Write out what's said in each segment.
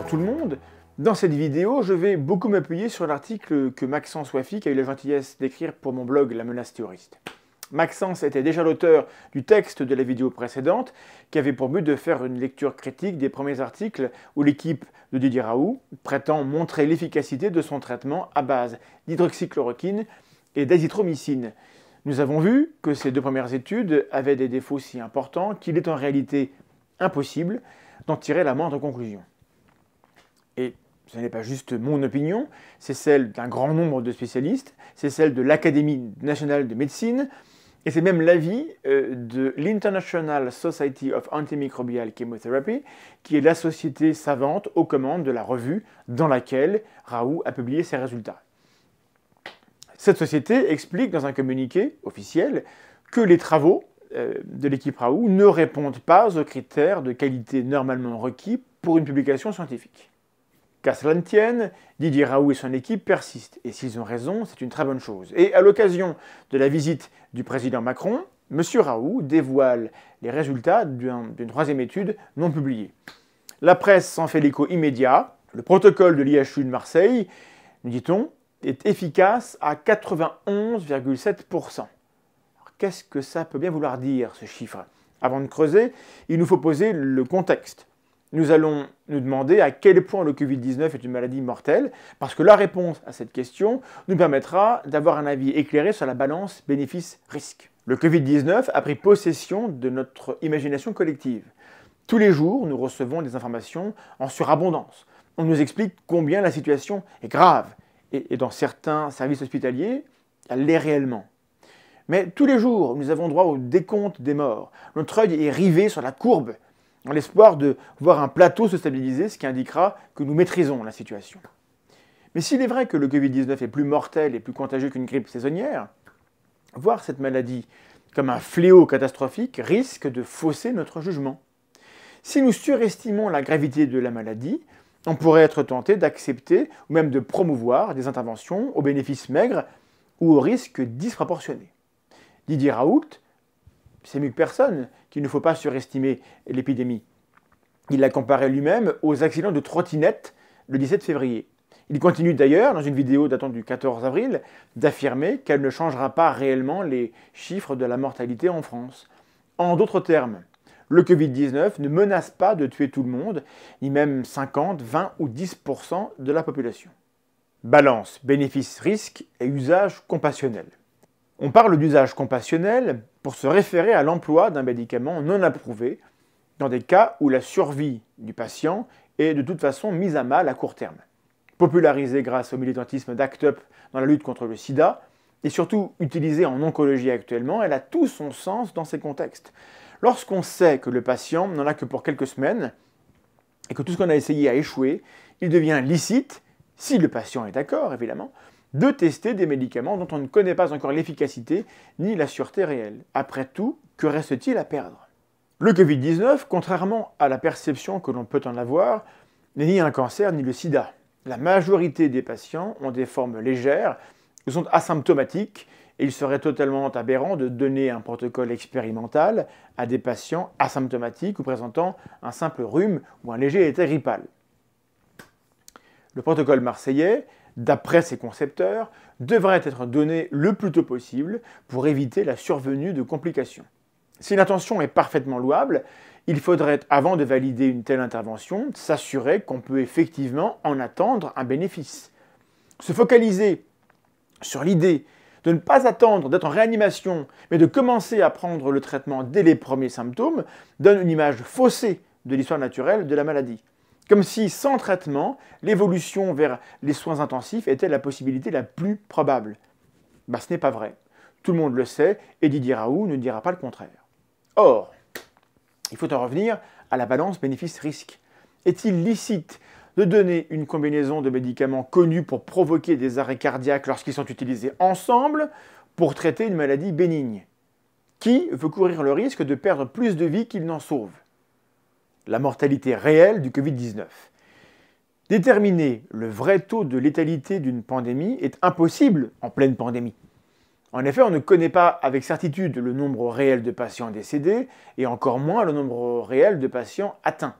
tout le monde. Dans cette vidéo, je vais beaucoup m'appuyer sur l'article que Maxence Wafik a eu la gentillesse d'écrire pour mon blog La Menace Théoriste. Maxence était déjà l'auteur du texte de la vidéo précédente, qui avait pour but de faire une lecture critique des premiers articles où l'équipe de Didier Raoult prétend montrer l'efficacité de son traitement à base d'hydroxychloroquine et d'azithromycine. Nous avons vu que ces deux premières études avaient des défauts si importants qu'il est en réalité impossible d'en tirer la moindre conclusion. Et ce n'est pas juste mon opinion, c'est celle d'un grand nombre de spécialistes, c'est celle de l'Académie nationale de médecine, et c'est même l'avis de l'International Society of Antimicrobial Chemotherapy, qui est la société savante aux commandes de la revue dans laquelle Raoult a publié ses résultats. Cette société explique dans un communiqué officiel que les travaux de l'équipe Raoult ne répondent pas aux critères de qualité normalement requis pour une publication scientifique. Qu'à cela ne tienne, Didier Raoult et son équipe persistent, et s'ils ont raison, c'est une très bonne chose. Et à l'occasion de la visite du président Macron, M. Raoult dévoile les résultats d'une troisième étude non publiée. La presse s'en fait l'écho immédiat. Le protocole de l'IHU de Marseille, nous dit-on, est efficace à 91,7%. Qu'est-ce que ça peut bien vouloir dire, ce chiffre? Avant de creuser, il nous faut poser le contexte. Nous allons nous demander à quel point le Covid-19 est une maladie mortelle, parce que la réponse à cette question nous permettra d'avoir un avis éclairé sur la balance bénéfice-risque. Le Covid-19 a pris possession de notre imagination collective. Tous les jours, nous recevons des informations en surabondance. On nous explique combien la situation est grave, et dans certains services hospitaliers, elle l'est réellement. Mais tous les jours, nous avons droit au décompte des morts. Notre œil est rivé sur la courbe, dans l'espoir de voir un plateau se stabiliser, ce qui indiquera que nous maîtrisons la situation. Mais s'il est vrai que le Covid-19 est plus mortel et plus contagieux qu'une grippe saisonnière, voir cette maladie comme un fléau catastrophique risque de fausser notre jugement. Si nous surestimons la gravité de la maladie, on pourrait être tenté d'accepter ou même de promouvoir des interventions au bénéfice maigre ou au risque disproportionné. Didier Raoult, c'est mieux que personne qu'il ne faut pas surestimer l'épidémie. Il l'a comparé lui-même aux accidents de trottinette le 17 février. Il continue d'ailleurs, dans une vidéo datant du 14 avril, d'affirmer qu'elle ne changera pas réellement les chiffres de la mortalité en France. En d'autres termes, le Covid-19 ne menace pas de tuer tout le monde, ni même 50, 20 ou 10% de la population. Balance, bénéfice-risque et usage compassionnel. On parle d'usage compassionnel pour se référer à l'emploi d'un médicament non approuvé dans des cas où la survie du patient est de toute façon mise à mal à court terme. Popularisée grâce au militantisme d'ACT UP dans la lutte contre le sida, et surtout utilisée en oncologie actuellement, elle a tout son sens dans ces contextes. Lorsqu'on sait que le patient n'en a que pour quelques semaines, et que tout ce qu'on a essayé a échoué, il devient licite, si le patient est d'accord évidemment, de tester des médicaments dont on ne connaît pas encore l'efficacité ni la sûreté réelle. Après tout, que reste-t-il à perdre? Le Covid-19, contrairement à la perception que l'on peut en avoir, n'est ni un cancer ni le sida. La majorité des patients ont des formes légères, sont asymptomatiques, et il serait totalement aberrant de donner un protocole expérimental à des patients asymptomatiques ou présentant un simple rhume ou un léger état grippal. Le protocole marseillais, d'après ses concepteurs, devrait être donné le plus tôt possible pour éviter la survenue de complications. Si l'intention est parfaitement louable, il faudrait, avant de valider une telle intervention, s'assurer qu'on peut effectivement en attendre un bénéfice. Se focaliser sur l'idée de ne pas attendre d'être en réanimation, mais de commencer à prendre le traitement dès les premiers symptômes, donne une image faussée de l'histoire naturelle de la maladie. Comme si, sans traitement, l'évolution vers les soins intensifs était la possibilité la plus probable. Ce n'est pas vrai. Tout le monde le sait, et Didier Raoult ne dira pas le contraire. Or, il faut en revenir à la balance bénéfice-risque. Est-il licite de donner une combinaison de médicaments connus pour provoquer des arrêts cardiaques lorsqu'ils sont utilisés ensemble pour traiter une maladie bénigne? Qui veut courir le risque de perdre plus de vies qu'il n'en sauve? La mortalité réelle du Covid-19. Déterminer le vrai taux de létalité d'une pandémie est impossible en pleine pandémie. En effet, on ne connaît pas avec certitude le nombre réel de patients décédés et encore moins le nombre réel de patients atteints.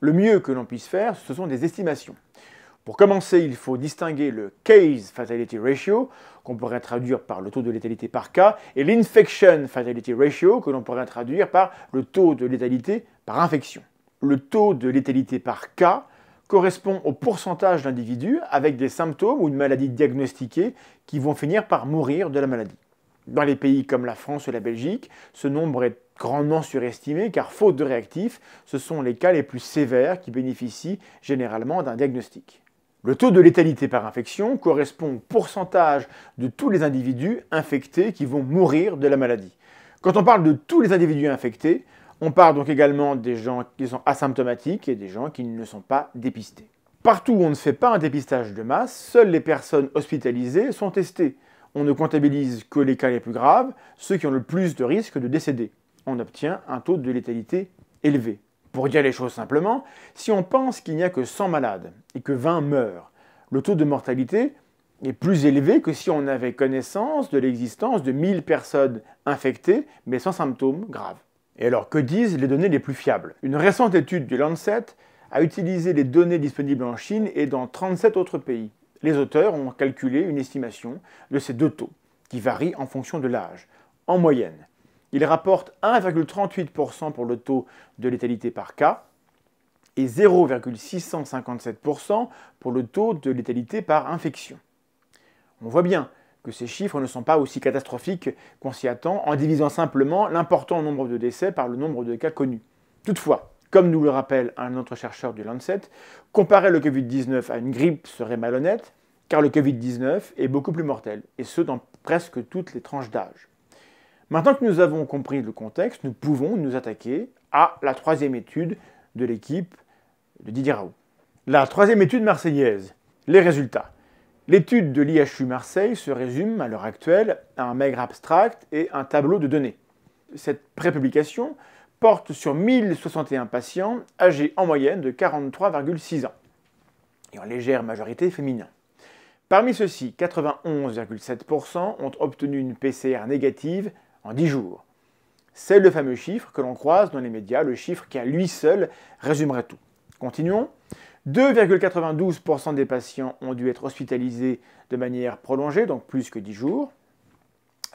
Le mieux que l'on puisse faire, ce sont des estimations. Pour commencer, il faut distinguer le Case Fatality Ratio, qu'on pourrait traduire par le taux de létalité par cas, et l'Infection Fatality Ratio, que l'on pourrait traduire par le taux de létalité par infection. Le taux de létalité par cas correspond au pourcentage d'individus avec des symptômes ou une maladie diagnostiquée qui vont finir par mourir de la maladie. Dans les pays comme la France ou la Belgique, ce nombre est grandement surestimé car faute de réactifs, ce sont les cas les plus sévères qui bénéficient généralement d'un diagnostic. Le taux de létalité par infection correspond au pourcentage de tous les individus infectés qui vont mourir de la maladie. Quand on parle de tous les individus infectés, on parle donc également des gens qui sont asymptomatiques et des gens qui ne sont pas dépistés. Partout où on ne fait pas un dépistage de masse, seules les personnes hospitalisées sont testées. On ne comptabilise que les cas les plus graves, ceux qui ont le plus de risques de décéder. On obtient un taux de létalité élevé. Pour dire les choses simplement, si on pense qu'il n'y a que 100 malades et que 20 meurent, le taux de mortalité est plus élevé que si on avait connaissance de l'existence de 1000 personnes infectées mais sans symptômes graves. Et alors, que disent les données les plus fiables? Une récente étude du Lancet a utilisé les données disponibles en Chine et dans 37 autres pays. Les auteurs ont calculé une estimation de ces deux taux, qui varient en fonction de l'âge. En moyenne, ils rapportent 1,38% pour le taux de létalité par cas et 0,657% pour le taux de létalité par infection. On voit bien que ces chiffres ne sont pas aussi catastrophiques qu'on s'y attend en divisant simplement l'important nombre de décès par le nombre de cas connus. Toutefois, comme nous le rappelle un autre chercheur du Lancet, comparer le Covid-19 à une grippe serait malhonnête, car le Covid-19 est beaucoup plus mortel, et ce dans presque toutes les tranches d'âge. Maintenant que nous avons compris le contexte, nous pouvons nous attaquer à la troisième étude de l'équipe de Didier Raoult. La troisième étude marseillaise. Les résultats. L'étude de l'IHU Marseille se résume à l'heure actuelle à un maigre abstract et un tableau de données. Cette prépublication porte sur 1061 patients âgés en moyenne de 43,6 ans et en légère majorité féminin. Parmi ceux-ci, 91,7% ont obtenu une PCR négative en 10 jours. C'est le fameux chiffre que l'on croise dans les médias, le chiffre qui à lui seul résumerait tout. Continuons. 2,92% des patients ont dû être hospitalisés de manière prolongée, donc plus que 10 jours.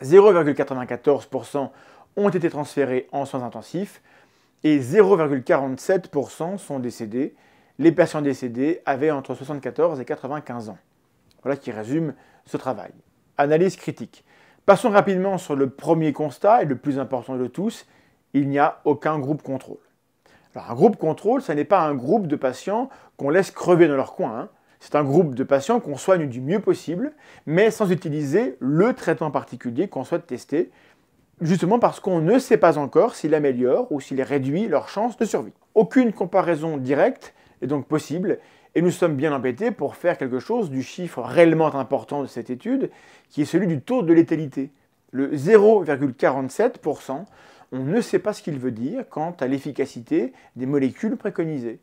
0,94% ont été transférés en soins intensifs et 0,47% sont décédés. Les patients décédés avaient entre 74 et 95 ans. Voilà qui résume ce travail. Analyse critique. Passons rapidement sur le premier constat et le plus important de tous, il n'y a aucun groupe contrôle. Alors un groupe contrôle, ce n'est pas un groupe de patients qu'on laisse crever dans leur coin. C'est un groupe de patients qu'on soigne du mieux possible, mais sans utiliser le traitement particulier qu'on souhaite tester, justement parce qu'on ne sait pas encore s'il améliore ou s'il réduit leurs chances de survie. Aucune comparaison directe est donc possible, et nous sommes bien embêtés pour faire quelque chose du chiffre réellement important de cette étude, qui est celui du taux de létalité. Le 0,47%, on ne sait pas ce qu'il veut dire quant à l'efficacité des molécules préconisées.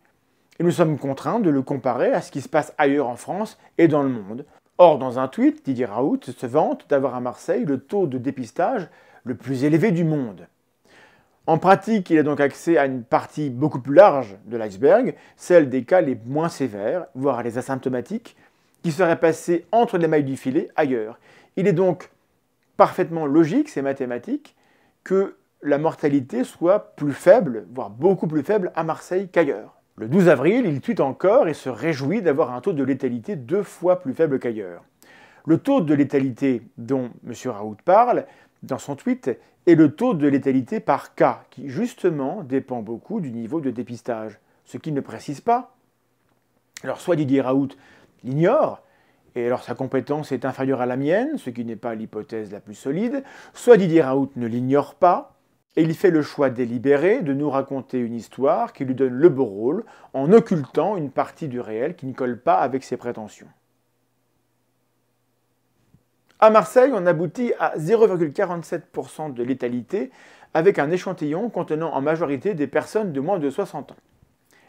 Et nous sommes contraints de le comparer à ce qui se passe ailleurs en France et dans le monde. Or, dans un tweet, Didier Raoult se vante d'avoir à Marseille le taux de dépistage le plus élevé du monde. En pratique, il a donc accès à une partie beaucoup plus large de l'iceberg, celle des cas les moins sévères, voire les asymptomatiques, qui seraient passés entre les mailles du filet ailleurs. Il est donc parfaitement logique, c'est mathématique, que la mortalité soit plus faible, voire beaucoup plus faible à Marseille qu'ailleurs. Le 12 avril, il tweete encore et se réjouit d'avoir un taux de létalité 2 fois plus faible qu'ailleurs. Le taux de létalité dont M. Raoult parle dans son tweet est le taux de létalité par cas, qui justement dépend beaucoup du niveau de dépistage, ce qu'il ne précise pas. Alors soit Didier Raoult l'ignore, et alors sa compétence est inférieure à la mienne, ce qui n'est pas l'hypothèse la plus solide, soit Didier Raoult ne l'ignore pas, et il fait le choix délibéré de nous raconter une histoire qui lui donne le beau rôle en occultant une partie du réel qui ne colle pas avec ses prétentions. À Marseille, on aboutit à 0,47% de létalité avec un échantillon contenant en majorité des personnes de moins de 60 ans.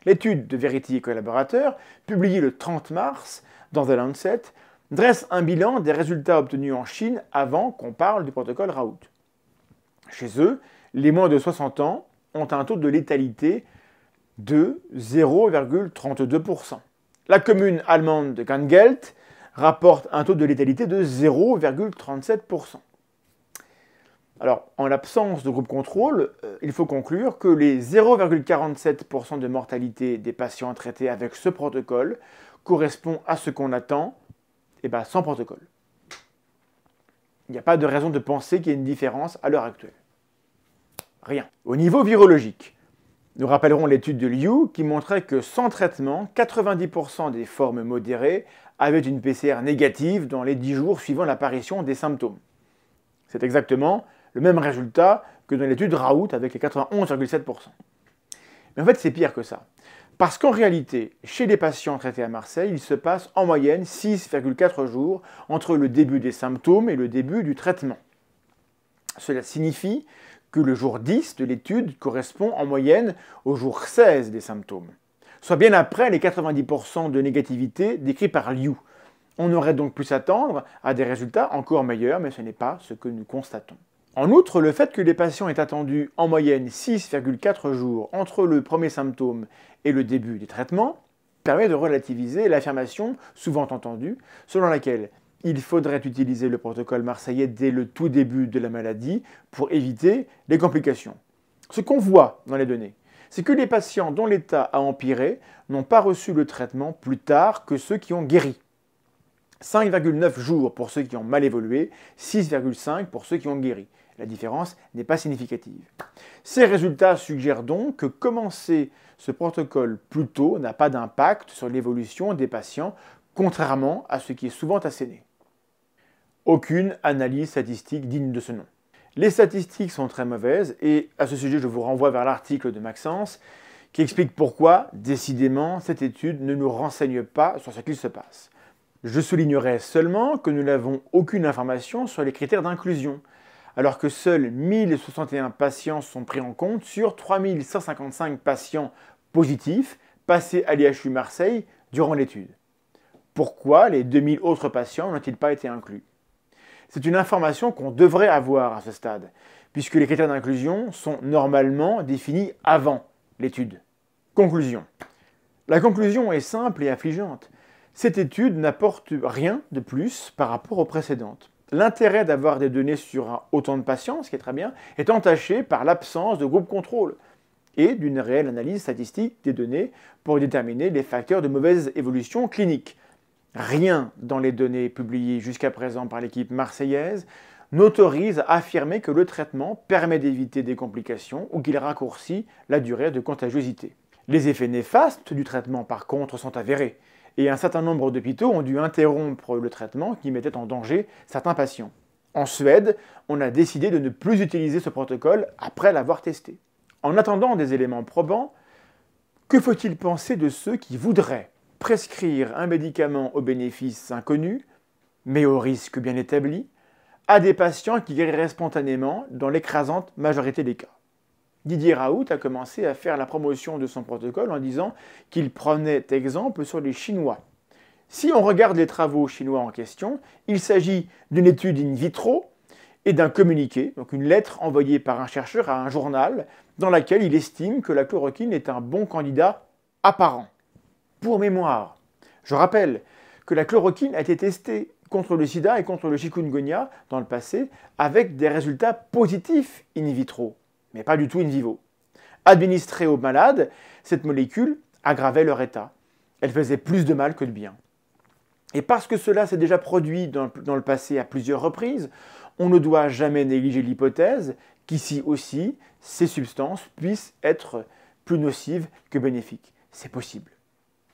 L'étude de Verity et collaborateurs, publiée le 30 mars dans The Lancet, dresse un bilan des résultats obtenus en Chine avant qu'on parle du protocole Raoult. Chez eux, les moins de 60 ans ont un taux de létalité de 0,32%. La commune allemande de Gangelt rapporte un taux de létalité de 0,37%. Alors, en l'absence de groupe contrôle, il faut conclure que les 0,47% de mortalité des patients traités avec ce protocole correspond à ce qu'on attend sans protocole. Il n'y a pas de raison de penser qu'il y ait une différence à l'heure actuelle. Rien. Au niveau virologique, nous rappellerons l'étude de Liu qui montrait que sans traitement, 90% des formes modérées avaient une PCR négative dans les 10 jours suivant l'apparition des symptômes. C'est exactement le même résultat que dans l'étude Raoult avec les 91,7%. Mais en fait, c'est pire que ça. Parce qu'en réalité, chez les patients traités à Marseille, il se passe en moyenne 6,4 jours entre le début des symptômes et le début du traitement. Cela signifie que le jour 10 de l'étude correspond en moyenne au jour 16 des symptômes, soit bien après les 90% de négativité décrits par Liu. On aurait donc pu s'attendre à des résultats encore meilleurs, mais ce n'est pas ce que nous constatons. En outre, le fait que les patients aient attendu en moyenne 6,4 jours entre le premier symptôme et le début des traitements permet de relativiser l'affirmation souvent entendue selon laquelle il faudrait utiliser le protocole marseillais dès le tout début de la maladie pour éviter les complications. Ce qu'on voit dans les données, c'est que les patients dont l'état a empiré n'ont pas reçu le traitement plus tard que ceux qui ont guéri. 5,9 jours pour ceux qui ont mal évolué, 6,5 pour ceux qui ont guéri. La différence n'est pas significative. Ces résultats suggèrent donc que commencer ce protocole plus tôt n'a pas d'impact sur l'évolution des patients, contrairement à ce qui est souvent asséné. Aucune analyse statistique digne de ce nom. Les statistiques sont très mauvaises et à ce sujet je vous renvoie vers l'article de Maxence qui explique pourquoi, décidément, cette étude ne nous renseigne pas sur ce qu'il se passe. Je soulignerai seulement que nous n'avons aucune information sur les critères d'inclusion, alors que seuls 1061 patients sont pris en compte sur 3155 patients positifs passés à l'IHU Marseille durant l'étude. Pourquoi les 2000 autres patients n'ont-ils pas été inclus? C'est une information qu'on devrait avoir à ce stade, puisque les critères d'inclusion sont normalement définis avant l'étude. Conclusion. La conclusion est simple et affligeante. Cette étude n'apporte rien de plus par rapport aux précédentes. L'intérêt d'avoir des données sur autant de patients, ce qui est très bien, est entaché par l'absence de groupe contrôle et d'une réelle analyse statistique des données pour déterminer les facteurs de mauvaise évolution clinique. Rien dans les données publiées jusqu'à présent par l'équipe marseillaise n'autorise à affirmer que le traitement permet d'éviter des complications ou qu'il raccourcit la durée de contagiosité. Les effets néfastes du traitement, par contre, sont avérés, et un certain nombre d'hôpitaux ont dû interrompre le traitement qui mettait en danger certains patients. En Suède, on a décidé de ne plus utiliser ce protocole après l'avoir testé. En attendant des éléments probants, que faut-il penser de ceux qui voudraient prescrire un médicament aux bénéfices inconnus, mais au risque bien établi, à des patients qui guériraient spontanément dans l'écrasante majorité des cas? Didier Raoult a commencé à faire la promotion de son protocole en disant qu'il prenait exemple sur les Chinois. Si on regarde les travaux chinois en question, il s'agit d'une étude in vitro et d'un communiqué, donc une lettre envoyée par un chercheur à un journal, dans laquelle il estime que la chloroquine est un bon candidat apparent. Pour mémoire, je rappelle que la chloroquine a été testée contre le sida et contre le chikungunya dans le passé avec des résultats positifs in vitro, mais pas du tout in vivo. Administrée aux malades, cette molécule aggravait leur état. Elle faisait plus de mal que de bien. Et parce que cela s'est déjà produit dans le passé à plusieurs reprises, on ne doit jamais négliger l'hypothèse qu'ici aussi, ces substances puissent être plus nocives que bénéfiques. C'est possible.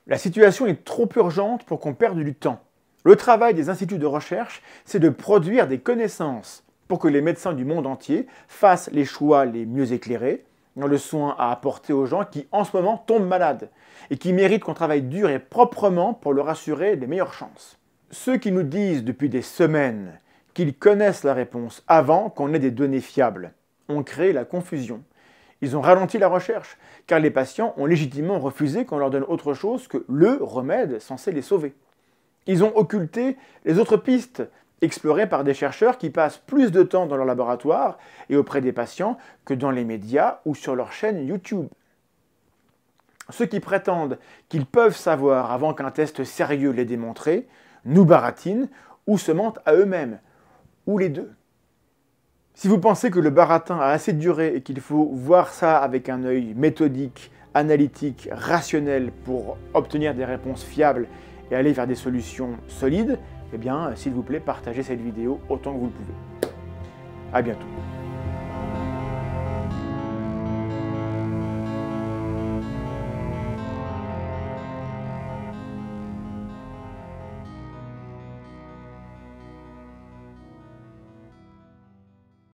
La situation est trop urgente pour qu'on perde du temps. Le travail des instituts de recherche, c'est de produire des connaissances pour que les médecins du monde entier fassent les choix les mieux éclairés dans le soin à apporter aux gens qui, en ce moment, tombent malades et qui méritent qu'on travaille dur et proprement pour leur assurer les meilleures chances. Ceux qui nous disent depuis des semaines qu'ils connaissent la réponse avant qu'on ait des données fiables ont créé la confusion. Ils ont ralenti la recherche, car les patients ont légitimement refusé qu'on leur donne autre chose que le remède censé les sauver. Ils ont occulté les autres pistes explorées par des chercheurs qui passent plus de temps dans leur laboratoire et auprès des patients que dans les médias ou sur leur chaîne YouTube. Ceux qui prétendent qu'ils peuvent savoir avant qu'un test sérieux l'ait démontré, nous baratinent ou se mentent à eux-mêmes, ou les deux. Si vous pensez que le baratin a assez duré et qu'il faut voir ça avec un œil méthodique, analytique, rationnel pour obtenir des réponses fiables et aller vers des solutions solides, eh bien, s'il vous plaît, partagez cette vidéo autant que vous le pouvez. À bientôt.